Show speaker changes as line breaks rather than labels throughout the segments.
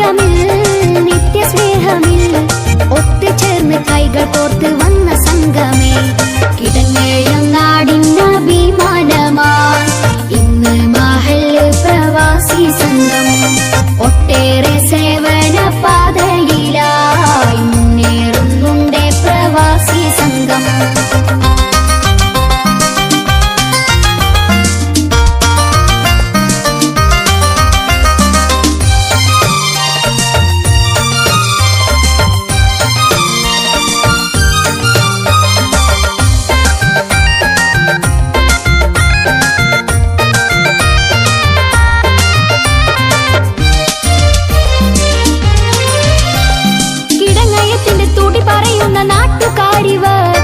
മരമിൽ നിത്യസ്നേഹമിൽ ഒത്തുചേർന്ന് കൈകൾ കോർത്ത് വന്ന സംഘമേ കിടങ്ങേഴും നാടിന്റെ അഭിമാനമായി ഇന്ന് മഹല്ല് പ്രവാസി സംഘം ഒട്ടേറെ സേവന പാതയിലായി മുന്നേറുന്നുണ്ട് പ്രവാസി സംഘം. പറയുന്ന നാട്ടുകാരിവർ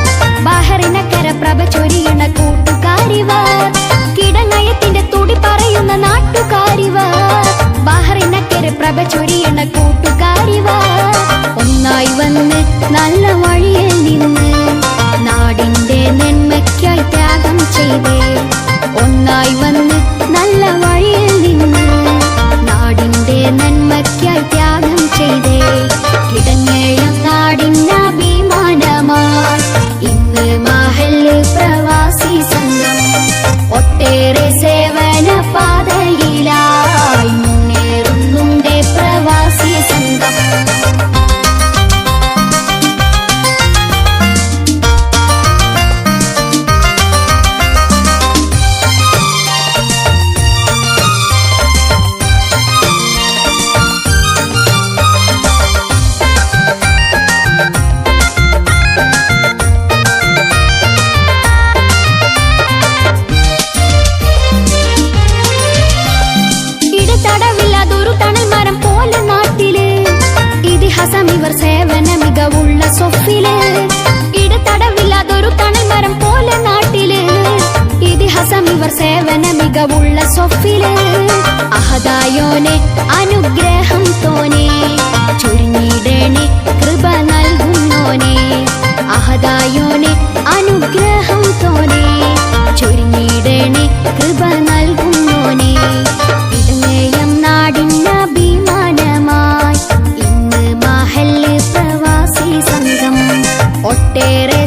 ബഹറിനക്കര പ്രഭ ചൊരിയണ കൂട്ടുകാരിവർ കിടങ്ങയത്തിന്റെ തുടി പറയുന്ന നാട്ടുകാരിവർ ബഹറിനക്കര പ്രഭ ചൊരിയണ കൂട്ടുകാരിവർ ഒന്നായി വന്ന് നല്ല വഴിയിൽ നിന്ന് നാടിന്റെ നന്മയ്ക്കായി ത്യാഗം ചെയ്തേ ഒന്നായി വന്ന് നല്ല വഴിയിൽ നിന്ന് നാടിന്റെ നന്മയ്ക്കായി ത്യാഗം ചെയ്തേ കിടങ്ങേഴും നാടിന്റെ അഭിമാനമായി ഇന്ന് മഹല്ല് പ്രവാസി സംഘം ഒട്ടേറെ സേവന പാതയിലായി മുന്നേറുന്നുണ്ട് പ്രവാസി സംഘം. ഇവർ സേവന മികവുള്ള സൊഫില് ഇടതടവില്ലാതൊരു തണൽ മരം പോലെ നാട്ടില് ഇതിഹാസം ഇവർ സേവന മികവുള്ള സൊഫില് അഹദായോനെ അനുഗ്രഹം തോനെ ചുരുങ്ങിടേണെ കൃപ നൽകുന്നോനെ അഹദായോനെ അനുഗ്രഹം തോനെ ചുരുങ്ങിടേണെ കൃപ നൽകുന്നോനെ ഇടങ്ങേയം നാടിന്റെ അഭിമാനമായി ഇന്ന് മഹല്ല് പ്രവാസി സംഘം ഒട്ടേറെ